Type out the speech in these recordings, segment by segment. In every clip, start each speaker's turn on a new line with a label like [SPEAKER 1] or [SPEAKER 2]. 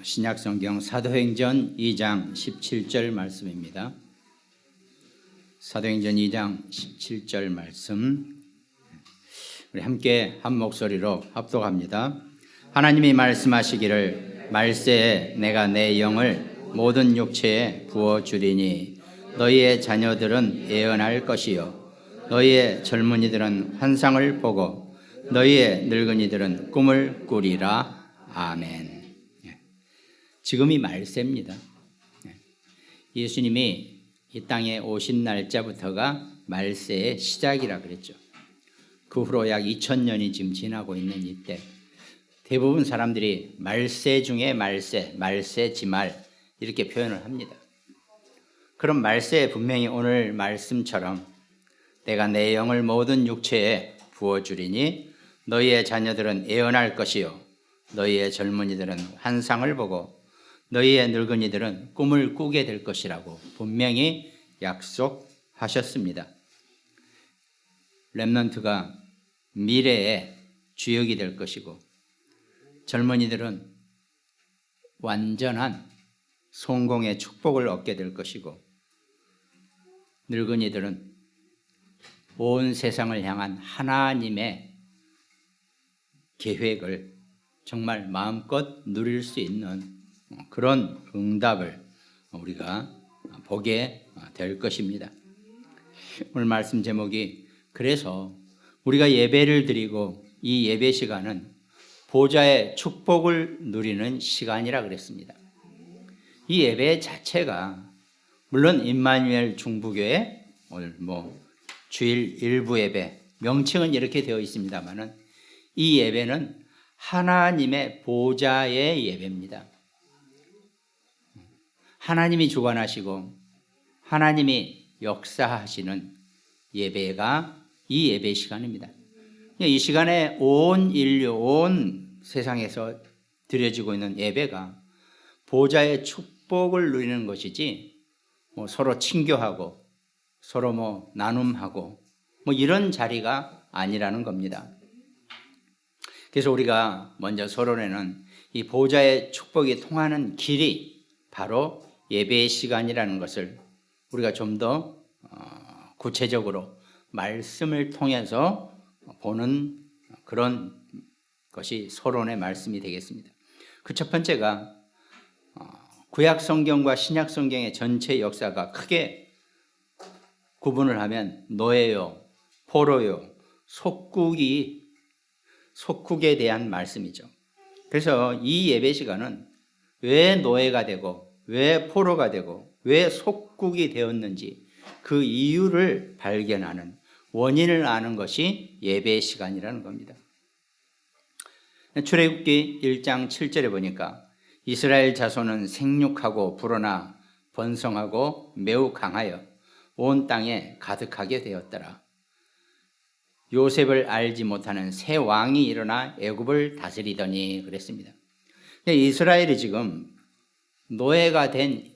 [SPEAKER 1] 신약성경 사도행전 2장 17절 말씀입니다. 사도행전 2장 17절 말씀 우리 함께 한 목소리로 합독합니다. 하나님이 말씀하시기를 말세에 내가 내 영을 모든 육체에 부어주리니 너희의 자녀들은 예언할 것이요 너희의 젊은이들은 환상을 보고 너희의 늙은이들은 꿈을 꾸리라. 아멘. 지금이 말세입니다. 예수님이 이 땅에 오신 날짜부터가 말세의 시작이라 그랬죠. 그 후로 약 2000년이 지금 지나고 있는 이때 대부분 사람들이 말세 중에 말세, 말세 지말 이렇게 표현을 합니다. 그럼 말세에 분명히 오늘 말씀처럼 내가 내 영을 모든 육체에 부어주리니 너희의 자녀들은 예언할 것이요 너희의 젊은이들은 환상을 보고 너희의 늙은이들은 꿈을 꾸게 될 것이라고 분명히 약속하셨습니다. 렘넌트가 미래의 주역이 될 것이고 젊은이들은 완전한 성공의 축복을 얻게 될 것이고 늙은이들은 온 세상을 향한 하나님의 계획을 정말 마음껏 누릴 수 있는 그런 응답을 우리가 보게 될 것입니다. 오늘 말씀 제목이 그래서 우리가 예배를 드리고 이 예배 시간은 보좌의 축복을 누리는 시간이라 그랬습니다. 이 예배 자체가 물론 임마누엘 중부교회 오늘 주일 일부 예배 명칭은 이렇게 되어 있습니다만은 이 예배는 하나님의 보좌의 예배입니다. 하나님이 주관하시고 하나님이 역사하시는 예배가 이 예배 시간입니다. 이 시간에 온 인류, 온 세상에서 드려지고 있는 예배가 보좌의 축복을 누리는 것이지 서로 친교하고 서로 나눔하고 이런 자리가 아니라는 겁니다. 그래서 우리가 먼저 서론에는 이 보좌의 축복이 통하는 길이 바로 예배의 시간이라는 것을 우리가 좀 더 구체적으로 말씀을 통해서 보는 그런 것이 서론의 말씀이 되겠습니다. 그 첫 번째가 구약 성경과 신약 성경의 전체 역사가 크게 구분을 하면 노예요, 포로요, 속국에 대한 말씀이죠. 그래서 이 예배 시간은 왜 노예가 되고 왜 포로가 되고 왜 속국이 되었는지 그 이유를 발견하는 원인을 아는 것이 예배 시간이라는 겁니다. 출애굽기 1장 7절에 보니까 이스라엘 자손은 생육하고 불어나 번성하고 매우 강하여 온 땅에 가득하게 되었더라. 요셉을 알지 못하는 새 왕이 일어나 애굽을 다스리더니 그랬습니다. 이스라엘이 지금 노예가 된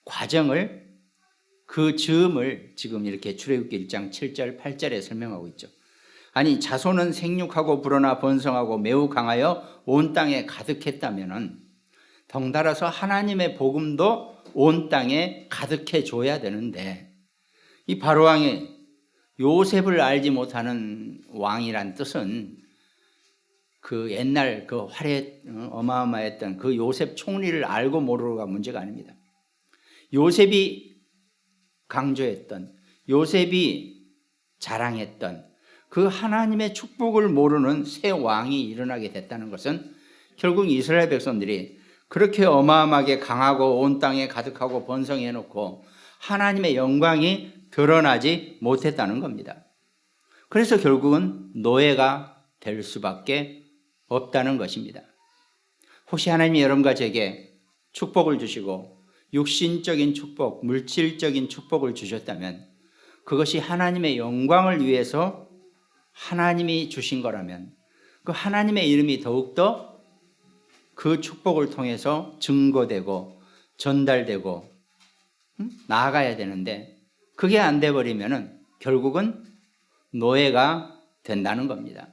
[SPEAKER 1] 과정을 그 즈음을 지금 이렇게 출애굽기 1장 7절 8절에 설명하고 있죠. 아니 자손은 생육하고 불어나 번성하고 매우 강하여 온 땅에 가득했다면은 덩달아서 하나님의 복음도 온 땅에 가득해 줘야 되는데 이 바로 왕이 요셉을 알지 못하는 왕이란 뜻은 그 옛날 그 어마어마했던 그 요셉 총리를 알고 모르고가 문제가 아닙니다. 요셉이 강조했던 요셉이 자랑했던 그 하나님의 축복을 모르는 새 왕이 일어나게 됐다는 것은 결국 이스라엘 백성들이 그렇게 어마어마하게 강하고 온 땅에 가득하고 번성해 놓고 하나님의 영광이 드러나지 못했다는 겁니다. 그래서 결국은 노예가 될 수밖에 없다는 것입니다. 혹시 하나님이 여러분과 제게 축복을 주시고 육신적인 축복, 물질적인 축복을 주셨다면 그것이 하나님의 영광을 위해서 하나님이 주신 거라면 그 하나님의 이름이 더욱더 그 축복을 통해서 증거되고 전달되고 나아가야 되는데 그게 안 돼버리면 결국은 노예가 된다는 겁니다.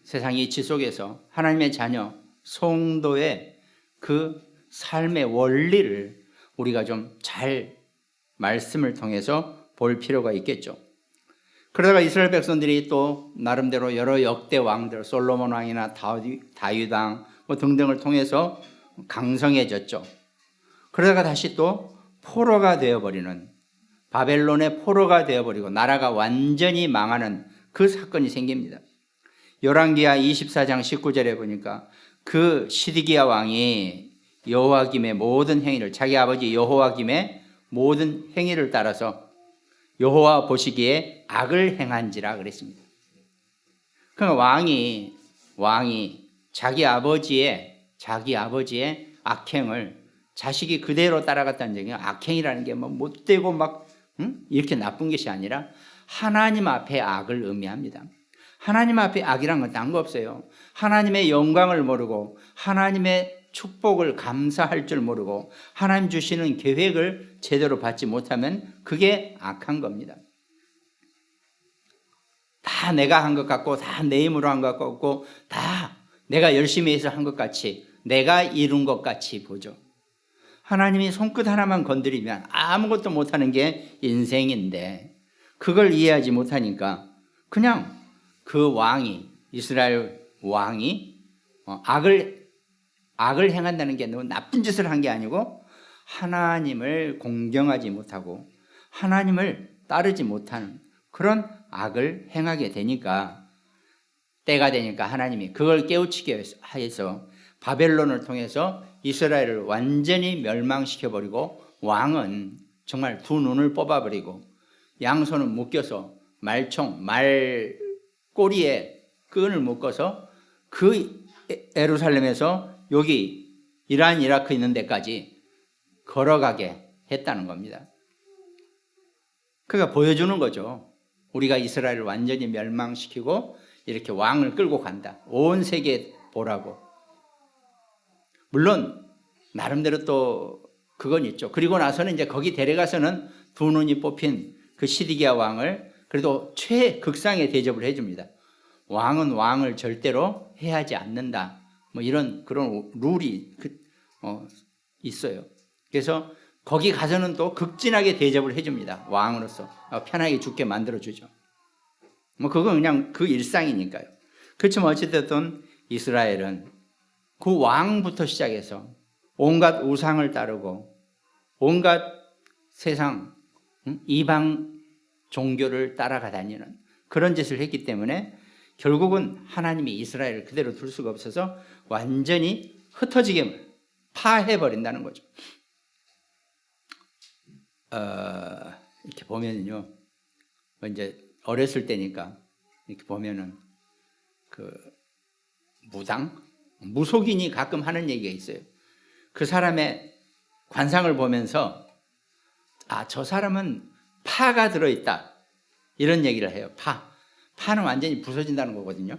[SPEAKER 1] 세상 이치 속에서 하나님의 자녀, 성도의 그 삶의 원리를 우리가 좀 잘 말씀을 통해서 볼 필요가 있겠죠. 그러다가 이스라엘 백성들이 또 나름대로 여러 역대 왕들, 솔로몬 왕이나 다윗 왕 등등을 통해서 강성해졌죠. 그러다가 다시 또 포로가 되어버리는, 바벨론의 포로가 되어버리고 나라가 완전히 망하는 그 사건이 생깁니다. 열왕기하 24장 19절에 보니까 그 시드기야 왕이 여호와김의 모든 행위를, 자기 아버지 여호와김의 모든 행위를 따라서 여호와 보시기에 악을 행한지라 그랬습니다. 그러니까 왕이 자기 아버지의 악행을 자식이 그대로 따라갔다는 얘기는, 악행이라는 게 뭐 못되고 막 이렇게 나쁜 것이 아니라 하나님 앞에 악을 의미합니다. 하나님 앞에 악이란 건 딴 거 없어요. 하나님의 영광을 모르고 하나님의 축복을 감사할 줄 모르고 하나님 주시는 계획을 제대로 받지 못하면 그게 악한 겁니다. 다 내가 한 것 같고, 다 내 힘으로 한 것 같고, 다 내가 열심히 해서 한 것 같이, 내가 이룬 것 같이 보죠. 하나님이 손끝 하나만 건드리면 아무것도 못하는 게 인생인데, 그걸 이해하지 못하니까 그냥 그 왕이, 이스라엘 왕이 악을 행한다는 게 너무 나쁜 짓을 한 게 아니고 하나님을 공경하지 못하고 하나님을 따르지 못하는 그런 악을 행하게 되니까, 때가 되니까 하나님이 그걸 깨우치게 해서 바벨론을 통해서 이스라엘을 완전히 멸망시켜버리고, 왕은 정말 두 눈을 뽑아버리고 양손을 묶여서 말 꼬리에 끈을 묶어서 그 예루살렘에서 여기 이란 이라크 있는 데까지 걸어가게 했다는 겁니다. 그러니까 보여주는 거죠. 우리가 이스라엘을 완전히 멸망시키고 이렇게 왕을 끌고 간다. 온 세계 보라고. 물론 나름대로 또 그건 있죠. 그리고 나서는 이제 거기 데려가서는 두 눈이 뽑힌 그 시드기야 왕을 그래도 최극상의 대접을 해줍니다. 왕은 왕을 절대로 해하지 않는다. 뭐 이런 그런 룰이 있어요. 그래서 거기 가서는 또 극진하게 대접을 해줍니다. 왕으로서 편하게 죽게 만들어주죠. 뭐 그건 그냥 그 일상이니까요. 그렇지만 어찌됐든 이스라엘은 그 왕부터 시작해서 온갖 우상을 따르고 온갖 세상 이방 종교를 따라가 다니는 그런 짓을 했기 때문에 결국은 하나님이 이스라엘을 그대로 둘 수가 없어서 완전히 흩어지게 파해버린다는 거죠. 이렇게 보면요, 이제 어렸을 때니까 이렇게 보면은 그 무속인이 가끔 하는 얘기가 있어요. 그 사람의 관상을 보면서 저 사람은 파가 들어있다, 이런 얘기를 해요. 파는 완전히 부서진다는 거거든요.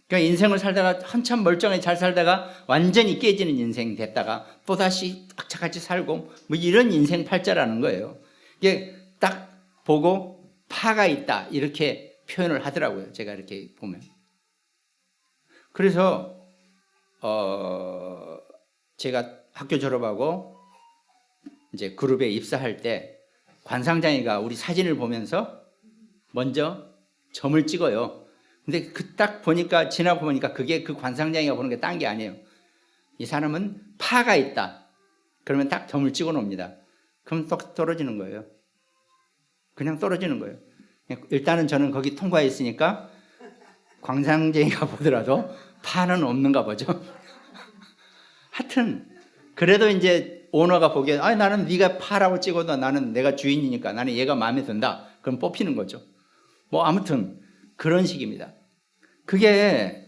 [SPEAKER 1] 그러니까 인생을 살다가 한참 멀쩡히 잘 살다가 완전히 깨지는 인생 됐다가 또다시 악착같이 살고 뭐 이런 인생 팔자라는 거예요. 이게 딱 보고 파가 있다 이렇게 표현을 하더라고요. 제가 이렇게 보면. 그래서 제가 학교 졸업하고 이제 그룹에 입사할 때 관상장애가 우리 사진을 보면서 먼저 점을 찍어요. 근데 그 딱 보니까, 지나고 보니까 그게 그 관상장애가 보는 게 딴 게 아니에요. 이 사람은 파가 있다. 그러면 딱 점을 찍어 놓습니다. 그럼 또 떨어지는 거예요. 그냥 떨어지는 거예요. 일단은 저는 거기 통과했으니까 관상쟁이가 보더라도 파는 없는가 보죠. 하여튼 그래도 이제 오너가 보기에 나는 네가 파라고 찍어도 나는 내가 주인이니까 나는 얘가 마음에 든다. 그럼 뽑히는 거죠. 뭐 아무튼 그런 식입니다. 그게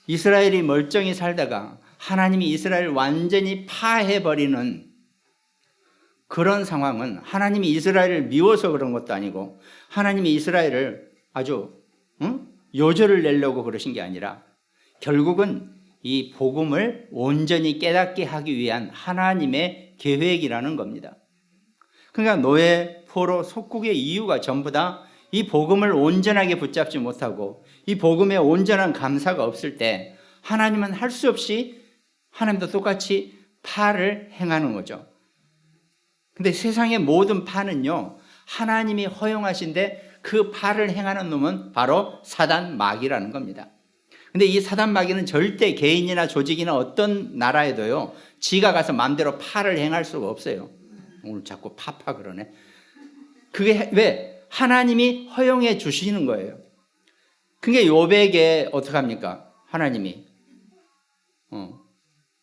[SPEAKER 1] 이스라엘이 멀쩡히 살다가 하나님이 이스라엘을 완전히 파해버리는 그런 상황은 하나님이 이스라엘을 미워서 그런 것도 아니고 하나님이 이스라엘을 아주 요절을 내려고 그러신 게 아니라 결국은 이 복음을 온전히 깨닫게 하기 위한 하나님의 계획이라는 겁니다. 그러니까 노예, 포로, 속국의 이유가 전부 다 이 복음을 온전하게 붙잡지 못하고 이 복음에 온전한 감사가 없을 때 하나님은 할 수 없이 하나님도 똑같이 파를 행하는 거죠. 근데 세상의 모든 파는요, 하나님이 허용하신데 그 파를 행하는 놈은 바로 사단 마귀라는 겁니다. 근데 이 사단 마귀는 절대 개인이나 조직이나 어떤 나라에도요, 지가 가서 마음대로 파를 행할 수가 없어요. 오늘 자꾸 파파 그러네. 그게 왜? 하나님이 허용해 주시는 거예요. 그게 욥에게 어떡합니까? 하나님이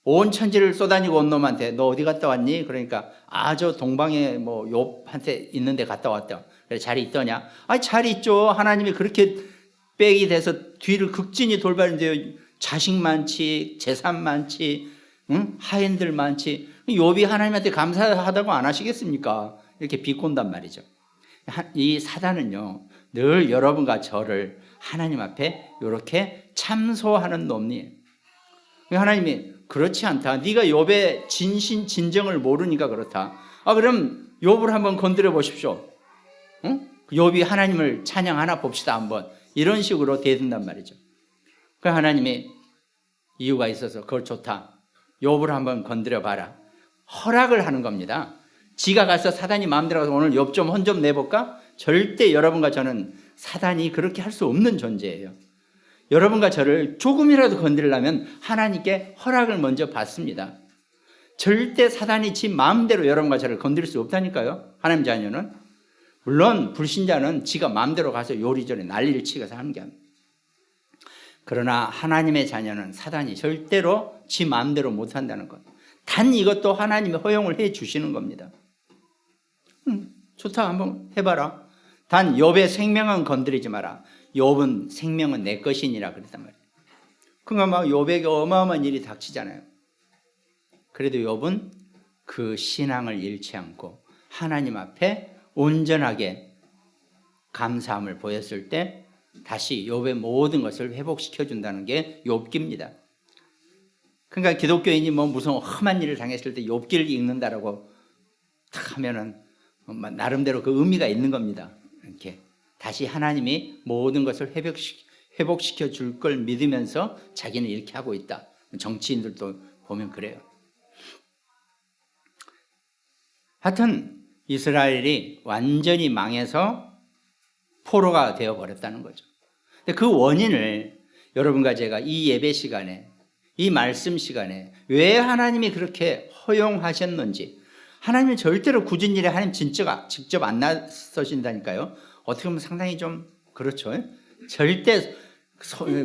[SPEAKER 1] 온 천지를 쏘다니고 온 놈한테 너 어디 갔다 왔니? 그러니까 저 동방에 뭐 욥한테 있는데 갔다 왔다. 그래 잘 있더냐? 잘 있죠. 하나님이 그렇게 빽이 돼서 뒤를 극진히 돌봤는데요. 자식 많지, 재산 많지, 하인들 많지. 욥이 하나님한테 감사하다고 안 하시겠습니까? 이렇게 비꼰단 말이죠. 이 사단은요, 늘 여러분과 저를 하나님 앞에 이렇게 참소하는 놈이에요. 하나님이 그렇지 않다. 네가 욥의 진정을 모르니까 그렇다. 그럼 욥을 한번 건드려 보십시오. 욥이 하나님을 찬양하나 봅시다 한번. 이런 식으로 대든단 말이죠. 그 하나님이 이유가 있어서 그걸 좋다. 욥을 한번 건드려 봐라. 허락을 하는 겁니다. 지가 가서 사단이 마음대로 가서 오늘 욥 좀 혼 좀 내볼까? 절대 여러분과 저는 사단이 그렇게 할 수 없는 존재예요. 여러분과 저를 조금이라도 건드리려면 하나님께 허락을 먼저 받습니다. 절대 사단이 지 마음대로 여러분과 저를 건드릴 수 없다니까요. 하나님 자녀는. 물론 불신자는 지가 마음대로 가서 요리조리 난리를 치고서 하는 게 아닙니다. 그러나 하나님의 자녀는 사단이 절대로 지 마음대로 못한다는 것. 단 이것도 하나님이 허용을 해 주시는 겁니다. 좋다, 한번 해봐라. 단 욥의 생명은 건드리지 마라. 욥은 생명은 내 것이니라 그랬단 말이에요. 그러니까 막 욥에게 어마어마한 일이 닥치잖아요. 그래도 욥은 그 신앙을 잃지 않고 하나님 앞에 온전하게 감사함을 보였을 때 다시 욥의 모든 것을 회복시켜 준다는 게 욥기입니다. 그러니까 기독교인이 뭐 무슨 험한 일을 당했을 때 욥기를 읽는다라고 탁 하면은 나름대로 그 의미가 있는 겁니다. 이렇게 다시 하나님이 모든 것을 회복시켜 줄 걸 믿으면서 자기는 이렇게 하고 있다. 정치인들도 보면 그래요. 하여튼 이스라엘이 완전히 망해서 포로가 되어버렸다는 거죠. 근데 그 원인을 여러분과 제가 이 예배 시간에, 이 말씀 시간에 왜 하나님이 그렇게 허용하셨는지, 하나님은 절대로 굳은 일에 하나님 직접 안 나서신다니까요. 어떻게 보면 상당히 좀 그렇죠. 절대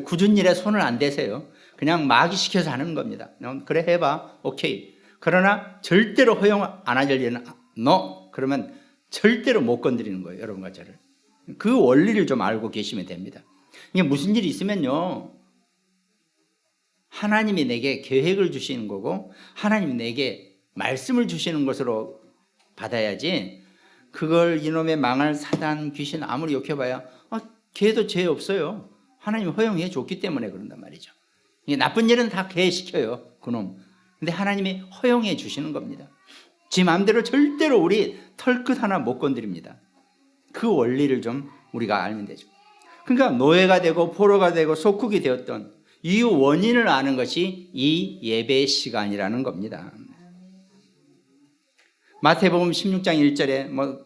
[SPEAKER 1] 굳은 일에 손을 안 대세요. 그냥 마귀시켜서 하는 겁니다. 그래 해봐, 오케이. 그러나 절대로 허용 안 하실 일은 너 그러면 절대로 못 건드리는 거예요. 여러분과 저를. 그 원리를 좀 알고 계시면 됩니다. 이게 무슨 일이 있으면요, 하나님이 내게 계획을 주시는 거고 하나님이 내게 말씀을 주시는 것으로 받아야지, 그걸 이놈의 망할 사단 귀신 아무리 욕해봐야 걔도 죄 없어요. 하나님이 허용해 줬기 때문에 그런단 말이죠. 이게 나쁜 일은 다 걔 시켜요, 그놈. 근데 하나님이 허용해 주시는 겁니다. 지 마음대로 절대로 우리 털끝 하나 못 건드립니다. 그 원리를 좀 우리가 알면 되죠. 그러니까 노예가 되고 포로가 되고 속국이 되었던 이 원인을 아는 것이 이 예배 시간이라는 겁니다. 마태복음 16장 1절에 뭐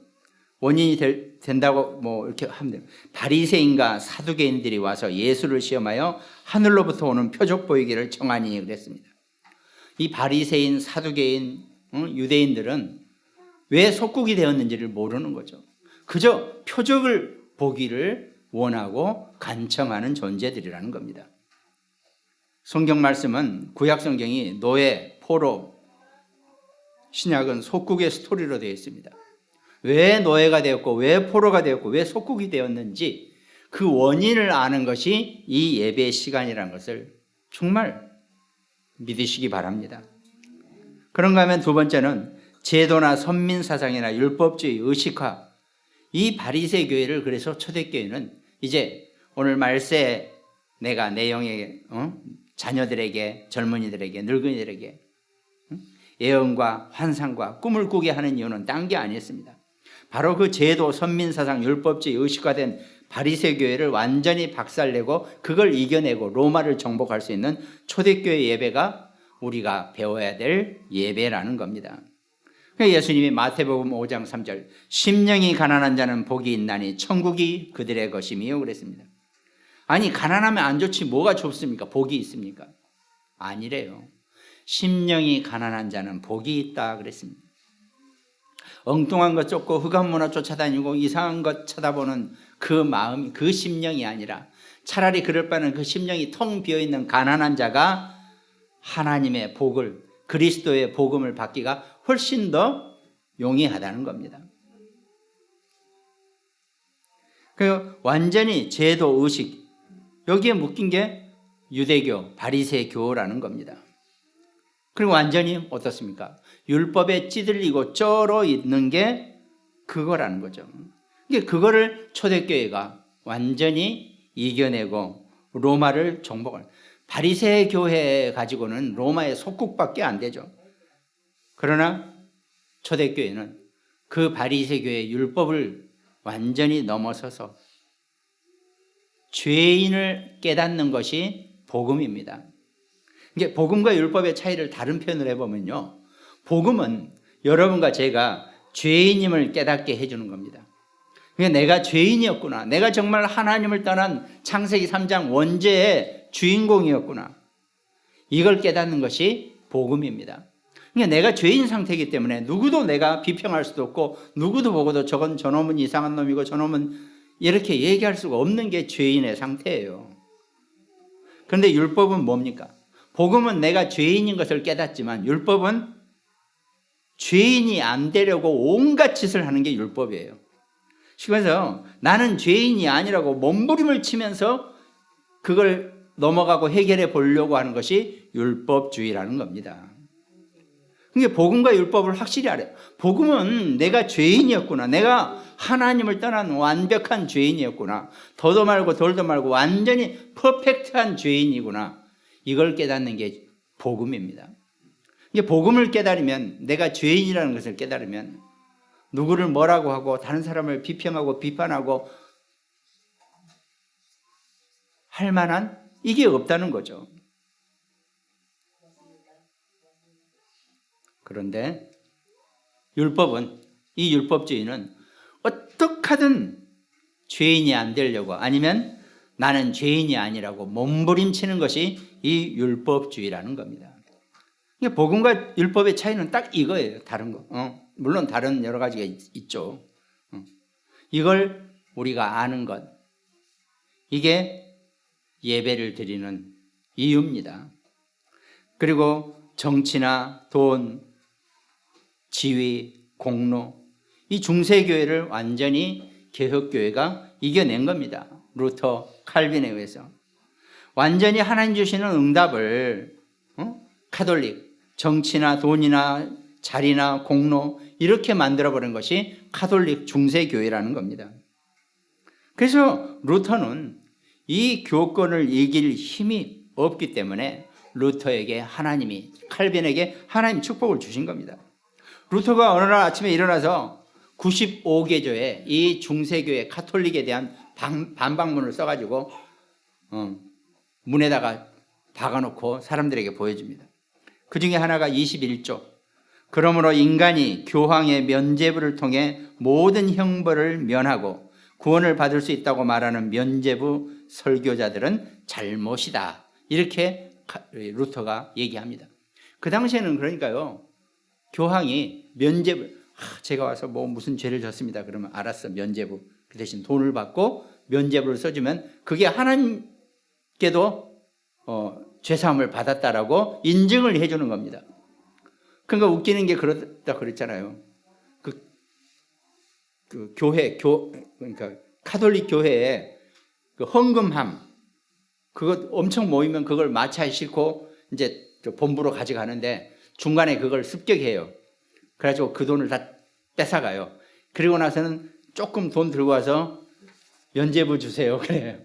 [SPEAKER 1] 원인이 된다고 뭐 이렇게 하면 돼요. 바리새인과 사두개인들이 와서 예수를 시험하여 하늘로부터 오는 표적 보이기를 청하니 그랬습니다. 이 바리새인, 사두개인, 유대인들은 왜 속국이 되었는지를 모르는 거죠. 그저 표적을 보기를 원하고 간청하는 존재들이라는 겁니다. 성경 말씀은 구약 성경이 노예, 포로, 신약은 속국의 스토리로 되어 있습니다. 왜 노예가 되었고 왜 포로가 되었고 왜 속국이 되었는지 그 원인을 아는 것이 이 예배 시간이라는 것을 정말 믿으시기 바랍니다. 그런가 하면 두 번째는 제도나 선민사상이나 율법주의, 의식화, 이 바리새 교회를, 그래서 초대교회는 이제 오늘 말세 내가 내 영의 자녀들에게, 젊은이들에게, 늙은이들에게 예언과 환상과 꿈을 꾸게 하는 이유는 딴 게 아니었습니다. 바로 그 제도, 선민사상, 율법주의, 의식화된 바리새 교회를 완전히 박살내고 그걸 이겨내고 로마를 정복할 수 있는 초대교회 예배가 우리가 배워야 될 예배라는 겁니다. 예수님이 마태복음 5장 3절 심령이 가난한 자는 복이 있나니 천국이 그들의 것임이요 그랬습니다. 아니 가난하면 안 좋지 뭐가 좋습니까? 복이 있습니까? 아니래요. 심령이 가난한 자는 복이 있다 그랬습니다. 엉뚱한 것 쫓고 흑암 문화 쫓아다니고 이상한 것 쳐다보는 그 마음이 그 심령이 아니라 차라리 그럴 바는 그 심령이 텅 비어있는 가난한 자가 하나님의 복을 그리스도의 복음을 받기가 훨씬 더 용이하다는 겁니다. 그 완전히 제도 의식 여기에 묶인 게 유대교 바리새교라는 겁니다. 그리고 완전히 어떻습니까? 율법에 찌들리고 쩔어 있는 게 그거라는 거죠. 그거를 초대교회가 완전히 이겨내고 로마를 정복을 바리새 교회 가지고는 로마의 속국밖에 안 되죠. 그러나 초대교회는 그 바리새 교회의 율법을 완전히 넘어서서 죄인을 깨닫는 것이 복음입니다. 이게 복음과 율법의 차이를 다른 표현을 해보면요, 복음은 여러분과 제가 죄인임을 깨닫게 해주는 겁니다. 그러니까 내가 죄인이었구나, 내가 정말 하나님을 떠난 창세기 3장 원죄의 주인공이었구나, 이걸 깨닫는 것이 복음입니다. 그러니까 내가 죄인 상태이기 때문에 누구도 내가 비평할 수도 없고 누구도 보고도 저놈은 이상한 놈이고 저놈은 이렇게 얘기할 수가 없는 게 죄인의 상태예요. 그런데 율법은 뭡니까? 복음은 내가 죄인인 것을 깨닫지만 율법은 죄인이 안 되려고 온갖 짓을 하는 게 율법이에요. 그래서 나는 죄인이 아니라고 몸부림을 치면서 그걸 넘어가고 해결해 보려고 하는 것이 율법주의라는 겁니다. 그게 복음과 율법을 확실히 알아요. 복음은 내가 죄인이었구나, 내가 하나님을 떠난 완벽한 죄인이었구나, 더도 말고 덜도 말고 완전히 퍼펙트한 죄인이구나, 이걸 깨닫는 게 복음입니다. 이게 복음을 깨달으면, 내가 죄인이라는 것을 깨달으면 누구를 뭐라고 하고 다른 사람을 비평하고 비판하고 할 만한 이게 없다는 거죠. 그런데 율법은, 이 율법주의는 어떻게 하든 죄인이 안 되려고, 아니면 나는 죄인이 아니라고 몸부림치는 것이 이 율법주의라는 겁니다. 복음과 율법의 차이는 딱 이거예요. 다른 거. 물론 다른 여러 가지가 있죠. 이걸 우리가 아는 것, 이게 예배를 드리는 이유입니다. 그리고 정치나 돈, 지위, 공로, 이 중세교회를 완전히 개혁교회가 이겨낸 겁니다. 루터, 칼빈에 의해서 완전히 하나님 주시는 응답을 카톨릭, 정치나 돈이나 자리나 공로 이렇게 만들어버린 것이 카톨릭 중세교회라는 겁니다. 그래서 루터는 이 교권을 이길 힘이 없기 때문에 루터에게 하나님이, 칼빈에게 하나님 축복을 주신 겁니다. 루터가 어느 날 아침에 일어나서 95개조의 이 중세교회 카톨릭에 대한 반박문을 써가지고 문에다가 박아놓고 사람들에게 보여줍니다. 그 중에 하나가 21조. 그러므로 인간이 교황의 면죄부를 통해 모든 형벌을 면하고 구원을 받을 수 있다고 말하는 면죄부 설교자들은 잘못이다, 이렇게 루터가 얘기합니다. 그 당시에는 그러니까요, 교황이 면죄부, 제가 와서 뭐 무슨 죄를 졌습니다 그러면 알았어, 면죄부, 그 대신 돈을 받고 면죄부를 써주면 그게 하나님께도 죄사함을 받았다라고 인증을 해주는 겁니다. 그러니까 웃기는 게 그렇다 그랬잖아요. 그 교회, 그러니까 카톨릭 교회에 그 헌금함, 그거 엄청 모이면 그걸 마차에 싣고 이제 본부로 가져가는데 중간에 그걸 습격해요. 그래가지고 그 돈을 다 뺏어가요. 그리고 나서는 조금 돈 들고 와서 면죄부 주세요, 그래요.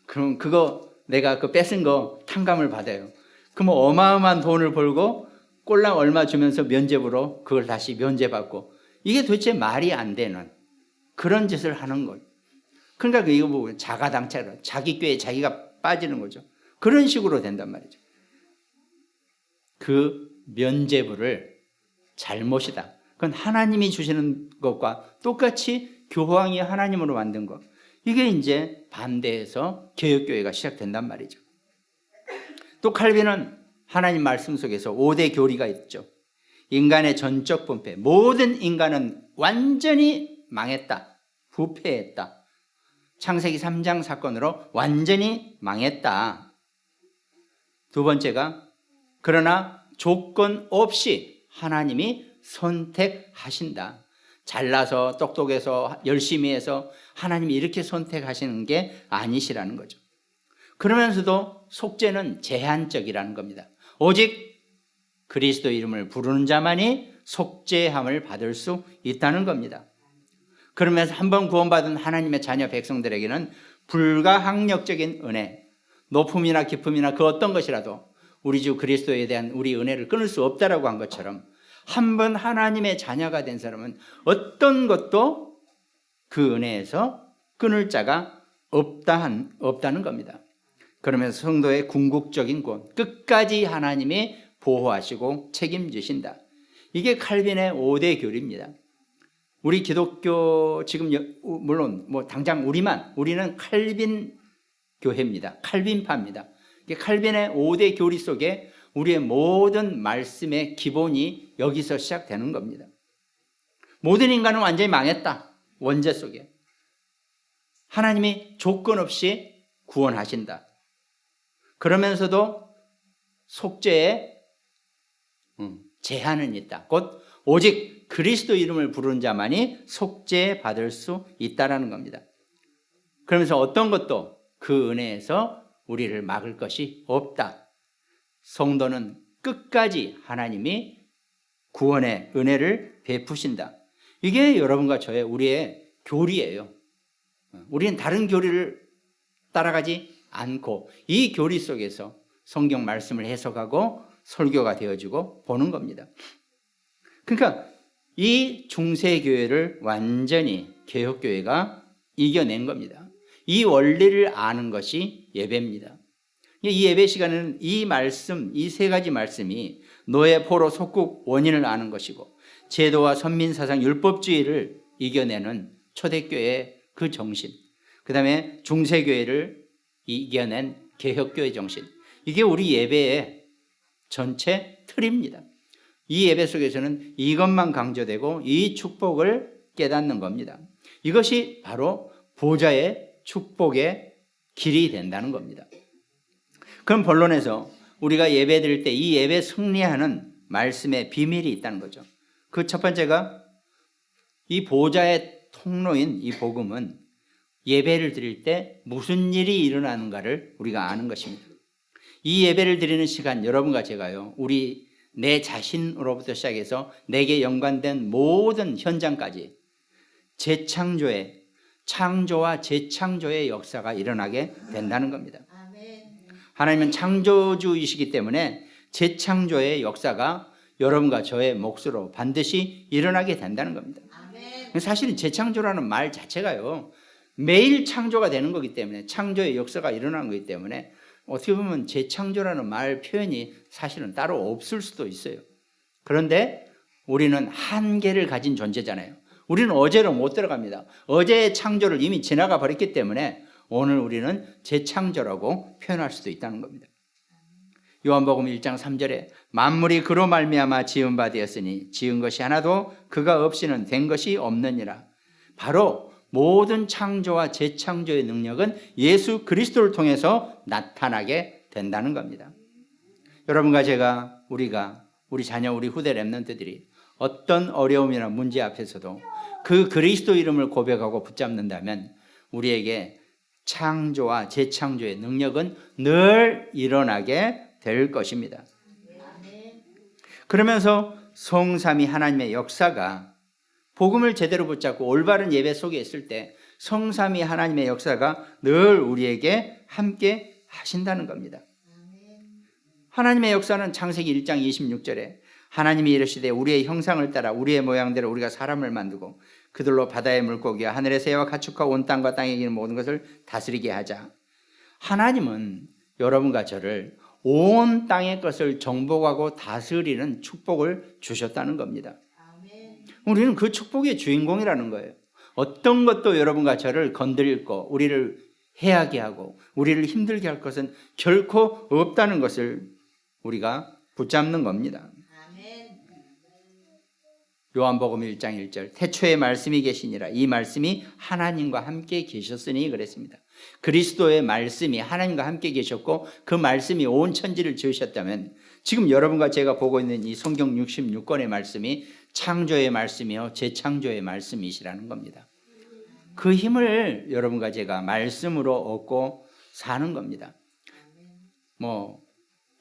[SPEAKER 1] 그럼 그거 내가 그 뺏은 거 탕감을 받아요. 그럼 어마어마한 돈을 벌고 꼴랑 얼마 주면서 면죄부로 그걸 다시 면죄받고, 이게 도대체 말이 안 되는 그런 짓을 하는 거예요. 그러니까 이거 보면 자가당착, 자기 꾀에 자기가 빠지는 거죠. 그런 식으로 된단 말이죠. 그 면죄부를 잘못이다. 그건 하나님이 주시는 것과 똑같이 교황이 하나님으로 만든 것. 이게 이제 반대해서 개혁교회가 시작된단 말이죠. 또 칼빈은 하나님 말씀 속에서 5대 교리가 있죠. 인간의 전적 분패, 모든 인간은 완전히 망했다, 부패했다. 창세기 3장 사건으로 완전히 망했다. 두 번째가 그러나 조건 없이 하나님이 선택하신다. 잘나서 똑똑해서 열심히 해서 하나님이 이렇게 선택하시는 게 아니시라는 거죠. 그러면서도 속죄는 제한적이라는 겁니다. 오직 그리스도 이름을 부르는 자만이 속죄함을 받을 수 있다는 겁니다. 그러면서 한번 구원받은 하나님의 자녀 백성들에게는 불가항력적인 은혜, 높음이나 깊음이나 그 어떤 것이라도 우리 주 그리스도에 대한 우리 은혜를 끊을 수 없다라고 한 것처럼 한번 하나님의 자녀가 된 사람은 어떤 것도 그 은혜에서 끊을 자가 없다는 겁니다. 그러면서 성도의 궁극적인 구원, 끝까지 하나님이 보호하시고 책임지신다. 이게 칼빈의 5대 교리입니다. 우리 기독교 지금 물론 당장 우리는 칼빈 교회입니다. 칼빈파입니다. 칼빈의 5대 교리 속에 우리의 모든 말씀의 기본이 여기서 시작되는 겁니다. 모든 인간은 완전히 망했다. 원죄 속에. 하나님이 조건 없이 구원하신다. 그러면서도 속죄에 제한은 있다. 곧 오직 그리스도 이름을 부르는 자만이 속죄받을 수 있다는 겁니다. 그러면서 어떤 것도 그 은혜에서 우리를 막을 것이 없다. 성도는 끝까지 하나님이 구원의 은혜를 베푸신다. 이게 여러분과 저의 우리의 교리예요. 우리는 다른 교리를 따라가지 않고 이 교리 속에서 성경 말씀을 해석하고 설교가 되어지고 보는 겁니다. 그러니까 이 중세교회를 완전히 개혁교회가 이겨낸 겁니다. 이 원리를 아는 것이 예배입니다. 이 예배 시간은 이 말씀, 이 세 가지 말씀이 노예, 포로, 속국 원인을 아는 것이고 제도와 선민사상, 율법주의를 이겨내는 초대교회의 그 정신, 그 다음에 중세교회를 이겨낸 개혁교회 정신, 이게 우리 예배의 전체 틀입니다. 이 예배 속에서는 이것만 강조되고 이 축복을 깨닫는 겁니다. 이것이 바로 보좌의 축복의 길이 된다는 겁니다. 그럼 본론에서 우리가 예배 드릴 때 이 예배 승리하는 말씀의 비밀이 있다는 거죠. 그 첫 번째가 이 보좌의 통로인 이 복음은 예배를 드릴 때 무슨 일이 일어나는가를 우리가 아는 것입니다. 이 예배를 드리는 시간, 여러분과 제가요, 내 자신으로부터 시작해서 내게 연관된 모든 현장까지 창조와 재창조의 역사가 일어나게 된다는 겁니다. 하나님은 창조주이시기 때문에 재창조의 역사가 여러분과 저의 몫으로 반드시 일어나게 된다는 겁니다. 사실은 재창조라는 말 자체가요, 매일 창조가 되는 거기 때문에, 창조의 역사가 일어나는 거기 때문에 어떻게 보면 재창조라는 말 표현이 사실은 따로 없을 수도 있어요. 그런데 우리는 한계를 가진 존재잖아요. 우리는 어제로 못 들어갑니다. 어제의 창조를 이미 지나가 버렸기 때문에 오늘 우리는 재창조라고 표현할 수도 있다는 겁니다. 요한복음 1장 3절에 만물이 그로 말미암아 지은 바 되었으니 지은 것이 하나도 그가 없이는 된 것이 없느니라. 바로 모든 창조와 재창조의 능력은 예수 그리스도를 통해서 나타나게 된다는 겁니다. 여러분과 제가, 우리 자녀, 우리 후대 렘넌트들이 어떤 어려움이나 문제 앞에서도 그 그리스도 이름을 고백하고 붙잡는다면 우리에게 창조와 재창조의 능력은 늘 일어나게 될 것입니다. 그러면서 성삼위 하나님의 역사가, 복음을 제대로 붙잡고 올바른 예배 속에 있을 때 성삼위 하나님의 역사가 늘 우리에게 함께 하신다는 겁니다. 하나님의 역사는 창세기 1장 26절에 하나님이 이르시되 우리의 형상을 따라 우리의 모양대로 우리가 사람을 만들고 그들로 바다의 물고기와 하늘의 새와 가축과 온 땅과 땅에 기는 모든 것을 다스리게 하자. 하나님은 여러분과 저를 온 땅의 것을 정복하고 다스리는 축복을 주셨다는 겁니다. 우리는 그 축복의 주인공이라는 거예요. 어떤 것도 여러분과 저를 건드리고 우리를 해하게 하고 우리를 힘들게 할 것은 결코 없다는 것을 우리가 붙잡는 겁니다. 요한복음 1장 1절 태초에 말씀이 계시니라. 이 말씀이 하나님과 함께 계셨으니 그랬습니다. 그리스도의 말씀이 하나님과 함께 계셨고 그 말씀이 온 천지를 지으셨다면 지금 여러분과 제가 보고 있는 이 성경 66권의 말씀이 창조의 말씀이요 재창조의 말씀이시라는 겁니다. 그 힘을 여러분과 제가 말씀으로 얻고 사는 겁니다.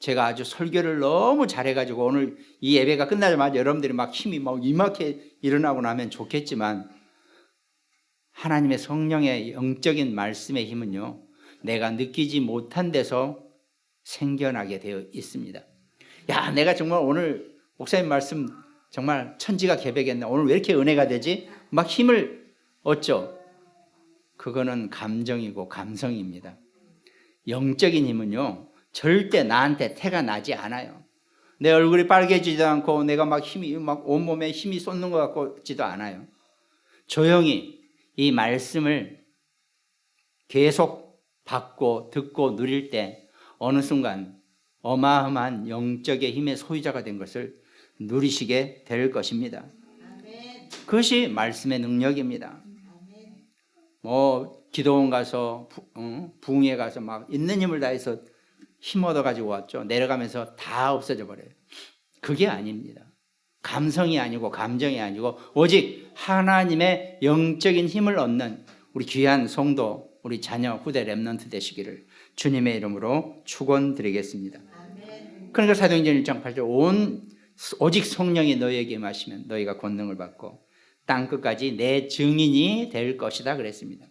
[SPEAKER 1] 제가 아주 설교를 너무 잘해가지고 오늘 이 예배가 끝나자마자 여러분들이 막 힘이 막 이맣게 일어나고 나면 좋겠지만 하나님의 성령의 영적인 말씀의 힘은요 내가 느끼지 못한 데서 생겨나게 되어 있습니다. 야, 내가 정말 오늘 목사님 말씀 정말 천지가 개벽했네. 오늘 왜 이렇게 은혜가 되지? 막 힘을 얻죠. 그거는 감정이고 감성입니다. 영적인 힘은요 절대 나한테 태가 나지 않아요. 내 얼굴이 빨개지지도 않고 내가 막 힘이 막 온몸에 힘이 쏟는 것 같지도 않아요. 조용히 이 말씀을 계속 받고 듣고 누릴 때 어느 순간 어마어마한 영적의 힘의 소유자가 된 것을 누리시게 될 것입니다. 그것이 말씀의 능력입니다. 기도원 가서 부흥회 가서 막 있는 힘을 다해서 힘 얻어가지고 왔죠. 내려가면서 다 없어져 버려요. 그게 아닙니다. 감성이 아니고 감정이 아니고 오직 하나님의 영적인 힘을 얻는 우리 귀한 성도, 우리 자녀, 후대 렘넌트 되시기를 주님의 이름으로 축원드리겠습니다. 그러니까 사도행전 1장 8절 오직 성령이 너희에게 임하시면 너희가 권능을 받고 땅끝까지 내 증인이 될 것이다 그랬습니다.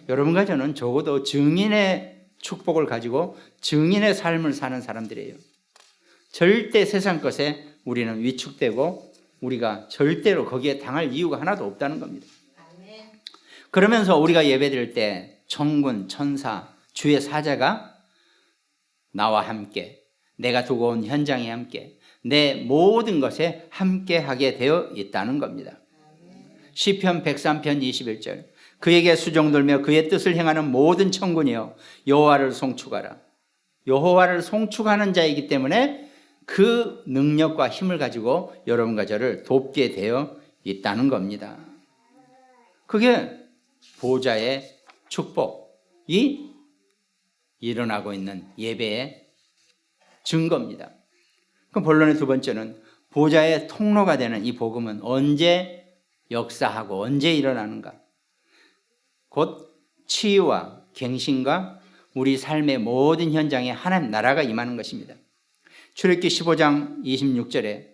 [SPEAKER 1] 여러분과 저는 적어도 증인의 축복을 가지고 증인의 삶을 사는 사람들이에요. 절대 세상 것에 우리는 위축되고 우리가 절대로 거기에 당할 이유가 하나도 없다는 겁니다. 그러면서 우리가 예배드릴 때 천군, 천사, 주의 사자가 나와 함께 내가 두고 온 현장에 함께 내 모든 것에 함께하게 되어 있다는 겁니다. 시편 103편 21절 그에게 수종들며 그의 뜻을 행하는 모든 천군이여 여호와를 송축하라. 여호와를 송축하는 자이기 때문에 그 능력과 힘을 가지고 여러분과 저를 돕게 되어 있다는 겁니다. 그게 보좌의 축복이 일어나고 있는 예배의 증거입니다. 그럼 본론의 두 번째는 보좌의 통로가 되는 이 복음은 언제 역사하고 언제 일어나는가? 곧 치유와 갱신과 우리 삶의 모든 현장에 하나님 나라가 임하는 것입니다. 출애굽기 15장 26절에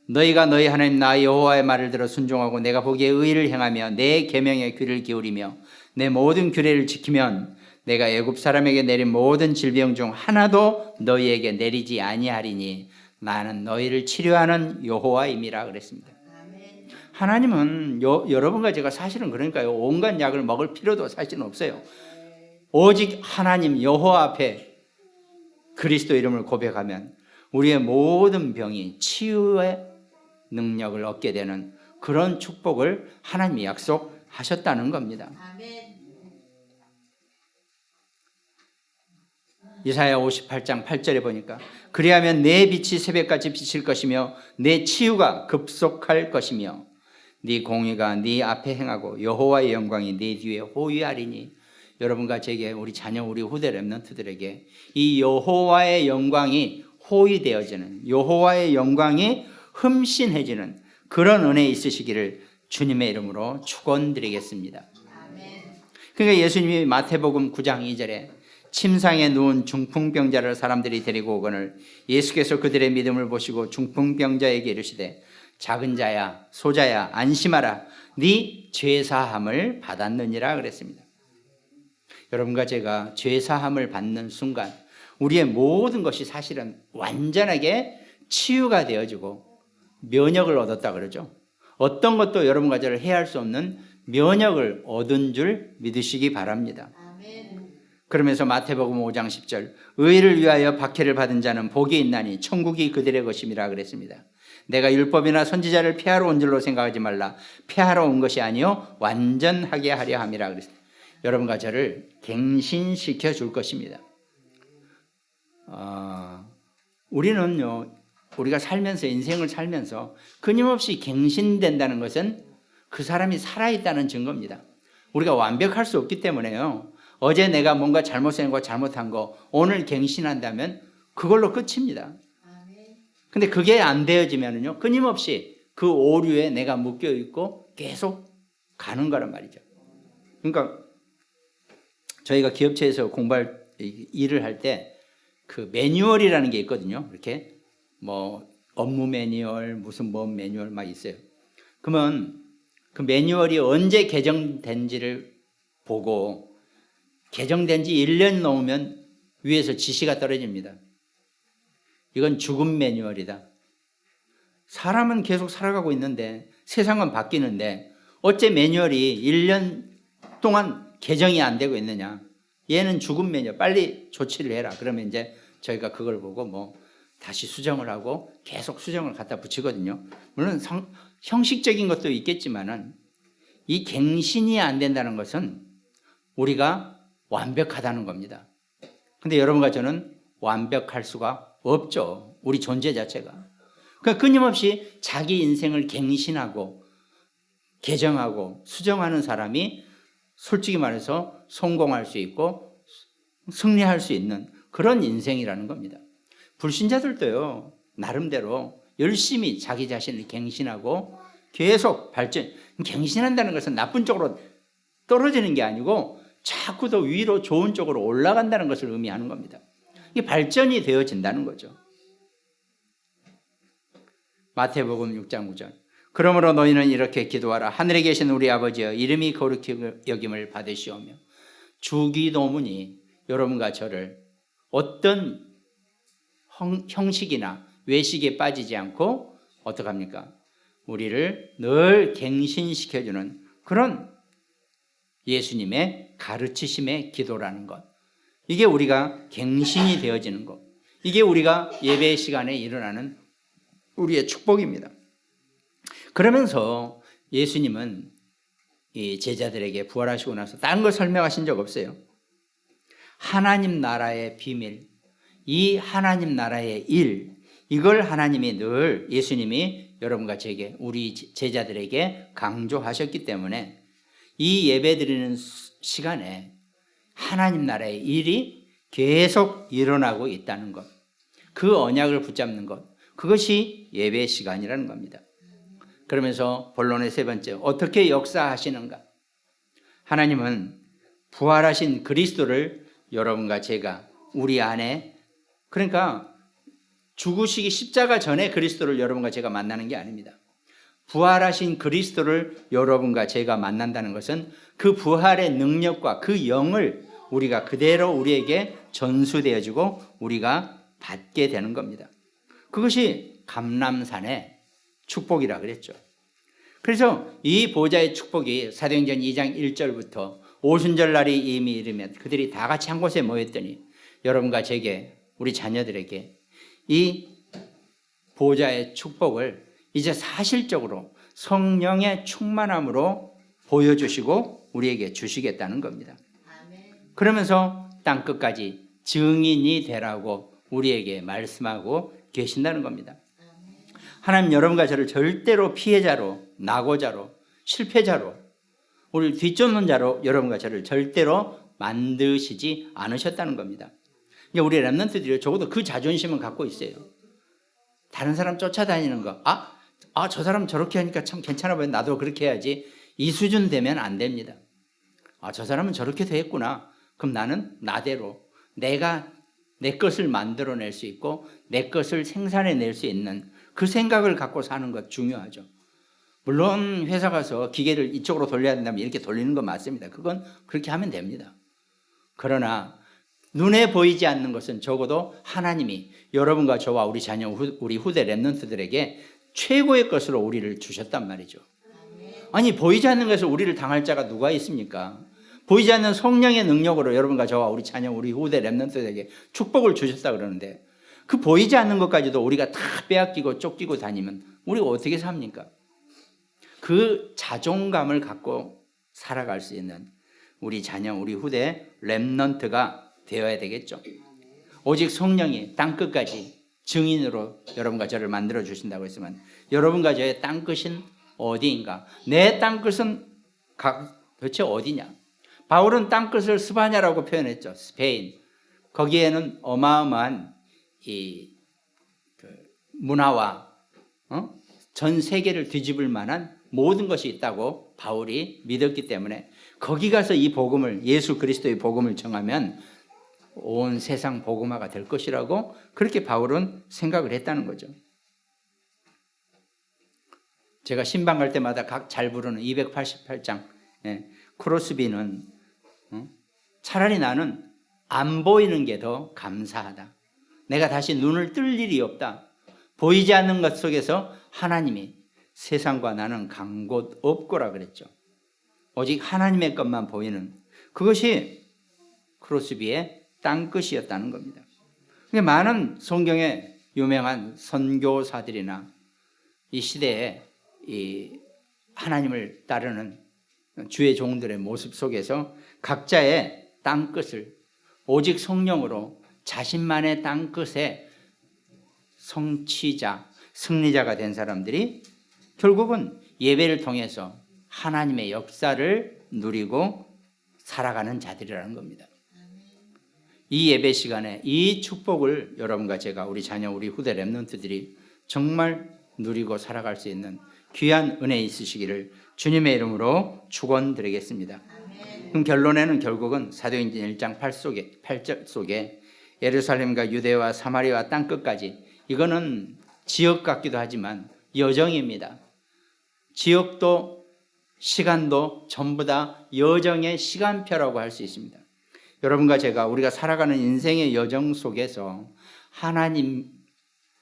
[SPEAKER 1] 너희가 너희 하나님 나 여호와의 말을 들어 순종하고 내가 보기에 의를 행하며 내 계명에 귀를 기울이며 내 모든 규례를 지키면 내가 애굽 사람에게 내린 모든 질병 중 하나도 너희에게 내리지 아니하리니 나는 너희를 치료하는 여호와임이라 그랬습니다. 하나님은 여러분과 제가 사실은 그러니까요 온갖 약을 먹을 필요도 사실은 없어요. 오직 하나님 여호와 앞에 그리스도 이름을 고백하면 우리의 모든 병이 치유의 능력을 얻게 되는 그런 축복을 하나님이 약속하셨다는 겁니다. 이사야 58장 8절에 보니까 그리하면 내 빛이 새벽같이 비칠 것이며 내 치유가 급속할 것이며 네 공의가 네 앞에 행하고 여호와의 영광이 네 뒤에 호위하리니 여러분과 제게 우리 자녀 우리 후대 렘넌트들에게 이 여호와의 영광이 호위되어지는 여호와의 영광이 흠신해지는 그런 은혜 있으시기를 주님의 이름으로 축원드리겠습니다. 그러니까 예수님이 마태복음 9장 2절에 침상에 누운 중풍병자를 사람들이 데리고 오거늘 예수께서 그들의 믿음을 보시고 중풍병자에게 이르시되 작은 자야 소자야 안심하라 네 죄사함을 받았느니라 그랬습니다. 여러분과 제가 죄사함을 받는 순간 우리의 모든 것이 사실은 완전하게 치유가 되어지고 면역을 얻었다 그러죠. 어떤 것도 여러분과 저를 해할 수 없는 면역을 얻은 줄 믿으시기 바랍니다. 그러면서 마태복음 5장 10절 의를 위하여 박해를 받은 자는 복이 있나니 천국이 그들의 것임이라 그랬습니다. 내가 율법이나 선지자를 폐하러 온 줄로 생각하지 말라. 폐하러 온 것이 아니요 완전하게 하려 함이라 그랬습니다. 여러분과 저를 갱신시켜 줄 것입니다. 우리는요, 우리가 살면서 인생을 살면서 끊임없이 갱신된다는 것은 그 사람이 살아있다는 증거입니다. 우리가 완벽할 수 없기 때문에요. 어제 내가 뭔가 잘못한 거 잘못한 거 오늘 갱신한다면 그걸로 끝입니다. 근데 그게 안 되어지면요 끊임없이 그 오류에 내가 묶여 있고 계속 가는 거란 말이죠. 그러니까 저희가 기업체에서 공부할 일을 할 때 그 매뉴얼이라는 게 있거든요. 이렇게 뭐 업무 매뉴얼 무슨 뭐 매뉴얼 막 있어요. 그러면 그 매뉴얼이 언제 개정된지를 보고 개정된 지 1년 넘으면 위에서 지시가 떨어집니다. 이건 죽은 매뉴얼이다. 사람은 계속 살아가고 있는데 세상은 바뀌는데 어째 매뉴얼이 1년 동안 개정이 안 되고 있느냐. 얘는 죽은 매뉴얼, 빨리 조치를 해라. 그러면 이제 저희가 그걸 보고 뭐 다시 수정을 하고 계속 수정을 갖다 붙이거든요. 물론 형식적인 것도 있겠지만은 이 갱신이 안 된다는 것은 우리가 완벽하다는 겁니다. 근데 여러분과 저는 완벽할 수가 없죠. 우리 존재 자체가. 그러니까 끊임없이 자기 인생을 갱신하고 개정하고 수정하는 사람이 솔직히 말해서 성공할 수 있고 승리할 수 있는 그런 인생이라는 겁니다. 불신자들도요, 나름대로 열심히 자기 자신을 갱신하고 계속 발전, 갱신한다는 것은 나쁜 쪽으로 떨어지는 게 아니고 자꾸 더 위로 좋은 쪽으로 올라간다는 것을 의미하는 겁니다. 이게 발전이 되어진다는 거죠. 마태복음 6장 9절 그러므로 너희는 이렇게 기도하라. 하늘에 계신 우리 아버지여 이름이 거룩히 여김을 받으시오며. 주기도문이 여러분과 저를 어떤 형식이나 외식에 빠지지 않고 어떻게 합니까? 우리를 늘 갱신시켜주는 그런 예수님의 가르치심의 기도라는 것. 이게 우리가 갱신이 되어지는 것. 이게 우리가 예배 시간에 일어나는 우리의 축복입니다. 그러면서 예수님은 이 제자들에게 부활하시고 나서 다른 걸 설명하신 적 없어요. 하나님 나라의 비밀, 이 하나님 나라의 일, 이걸 하나님이 늘 예수님이 여러분과 제게 우리 제자들에게 강조하셨기 때문에 이 예배 드리는 시간에 하나님 나라의 일이 계속 일어나고 있다는 것, 그 언약을 붙잡는 것, 그것이 예배 시간이라는 겁니다. 그러면서 본론의 세 번째, 어떻게 역사하시는가? 하나님은 부활하신 그리스도를 여러분과 제가 우리 안에, 그러니까 죽으시기 십자가 전에 그리스도를 여러분과 제가 만나는 게 아닙니다. 부활하신 그리스도를 여러분과 제가 만난다는 것은 그 부활의 능력과 그 영을 우리가 그대로 우리에게 전수되어지고 우리가 받게 되는 겁니다. 그것이 감람산의 축복이라 그랬죠. 그래서 이 보좌의 축복이 사도행전 2장 1절부터 오순절 날이 이미 이르면 그들이 다 같이 한 곳에 모였더니 여러분과 제게 우리 자녀들에게 이 보좌의 축복을 이제 사실적으로 성령의 충만함으로 보여주시고 우리에게 주시겠다는 겁니다. 그러면서 땅끝까지 증인이 되라고 우리에게 말씀하고 계신다는 겁니다. 하나님 여러분과 저를 절대로 피해자로, 낙오자로, 실패자로, 우리 뒤쫓는 자로 여러분과 저를 절대로 만드시지 않으셨다는 겁니다. 우리 렘넌트들이 적어도 그 자존심은 갖고 있어요. 다른 사람 쫓아다니는 거, 저 사람 저렇게 하니까 참 괜찮아 보여, 나도 그렇게 해야지, 이 수준 되면 안 됩니다. 저 사람은 저렇게 됐구나. 그럼 나는 나대로 내가 내 것을 만들어낼 수 있고 내 것을 생산해낼 수 있는 그 생각을 갖고 사는 것 중요하죠. 물론 회사 가서 기계를 이쪽으로 돌려야 된다면 이렇게 돌리는 건 맞습니다. 그건 그렇게 하면 됩니다. 그러나 눈에 보이지 않는 것은 적어도 하나님이 여러분과 저와 우리 자녀, 우리 후대 렘넌트들에게 최고의 것으로 우리를 주셨단 말이죠. 아니 보이지 않는 것에서 우리를 당할 자가 누가 있습니까? 보이지 않는 성령의 능력으로 여러분과 저와 우리 자녀, 우리 후대 렘넌트들에게 축복을 주셨다 그러는데 그 보이지 않는 것까지도 우리가 다 빼앗기고 쫓기고 다니면 우리가 어떻게 삽니까? 그 자존감을 갖고 살아갈 수 있는 우리 자녀, 우리 후대 렘넌트가 되어야 되겠죠. 오직 성령이 땅끝까지 증인으로 여러분과 저를 만들어 주신다고 했으면 여러분과 저의 땅끝은 어디인가? 내 땅끝은 도대체 어디냐? 바울은 땅끝을 스바냐라고 표현했죠. 스페인. 거기에는 어마어마한 이 문화와 전 세계를 뒤집을 만한 모든 것이 있다고 바울이 믿었기 때문에 거기 가서 이 복음을, 예수 그리스도의 복음을 전하면 온 세상 복음화가 될 것이라고 그렇게 바울은 생각을 했다는 거죠. 제가 신방 갈 때마다 각 잘 부르는 288장 크로스비는 차라리 나는 안 보이는 게 더 감사하다. 내가 다시 눈을 뜰 일이 없다. 보이지 않는 것 속에서 하나님이 세상과 나는 간 곳 없고라 그랬죠. 오직 하나님의 것만 보이는 그것이 크로스비의 땅끝이었다는 겁니다. 많은 성경의 유명한 선교사들이나 이 시대에 이 하나님을 따르는 주의 종들의 모습 속에서 각자의 땅끝을 오직 성령으로 자신만의 땅끝에 성취자, 승리자가 된 사람들이 결국은 예배를 통해서 하나님의 역사를 누리고 살아가는 자들이라는 겁니다. 이 예배 시간에 이 축복을 여러분과 제가, 우리 자녀, 우리 후대 렘넌트들이 정말 누리고 살아갈 수 있는 귀한 은혜 있으시기를 주님의 이름으로 축원드리겠습니다. 그럼 결론에는 결국은 사도행전 1장 8절 속에 예루살렘과 유대와 사마리아 땅끝까지, 이거는 지역 같기도 하지만 여정입니다. 지역도 시간도 전부 다 여정의 시간표라고 할 수 있습니다. 여러분과 제가 우리가 살아가는 인생의 여정 속에서 하나님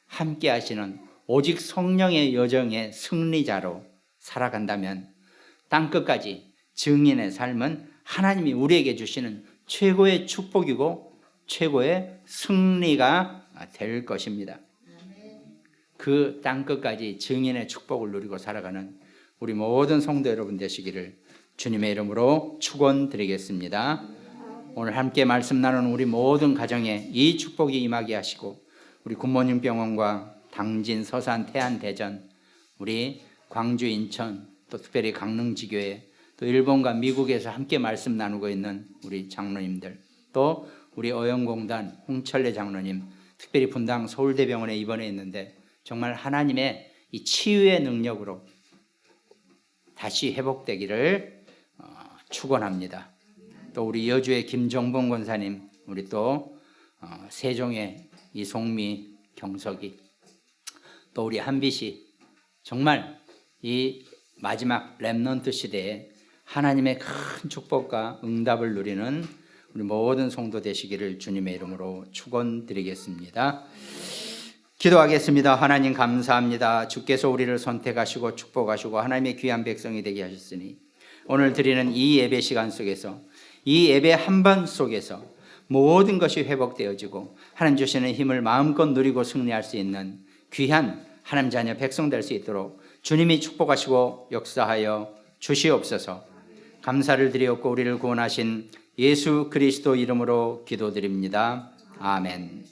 [SPEAKER 1] 함께 하시는 오직 성령의 여정의 승리자로 살아간다면 땅끝까지 증인의 삶은 하나님이 우리에게 주시는 최고의 축복이고 최고의 승리가 될 것입니다. 그 땅끝까지 증인의 축복을 누리고 살아가는 우리 모든 성도 여러분 되시기를 주님의 이름으로 축원드리겠습니다. 오늘 함께 말씀 나누는 우리 모든 가정에 이 축복이 임하게 하시고 우리 굿모닝 병원과 당진, 서산, 태안, 대전, 우리 광주, 인천, 또 특별히 강릉지교회, 또 일본과 미국에서 함께 말씀 나누고 있는 우리 장로님들, 또 우리 어영공단 홍철래 장로님, 특별히 분당 서울대병원에 입원해 있는데 정말 하나님의 이 치유의 능력으로 다시 회복되기를 축원합니다. 또 우리 여주의 김정봉 권사님, 우리 또 세종의 이송미, 경석이, 또 우리 한빛이 정말 이 마지막 렘넌트 시대에 하나님의 큰 축복과 응답을 누리는 우리 모든 성도 되시기를 주님의 이름으로 축원드리겠습니다. 기도하겠습니다. 하나님 감사합니다. 주께서 우리를 선택하시고 축복하시고 하나님의 귀한 백성이 되게 하셨으니 오늘 드리는 이 예배 시간 속에서, 이 예배 한 번 속에서 모든 것이 회복되어지고 하나님 주시는 힘을 마음껏 누리고 승리할 수 있는 귀한 하나님 자녀 백성 될 수 있도록 주님이 축복하시고 역사하여 주시옵소서. 감사를 드리옵고 우리를 구원하신 예수 그리스도 이름으로 기도드립니다. 아멘.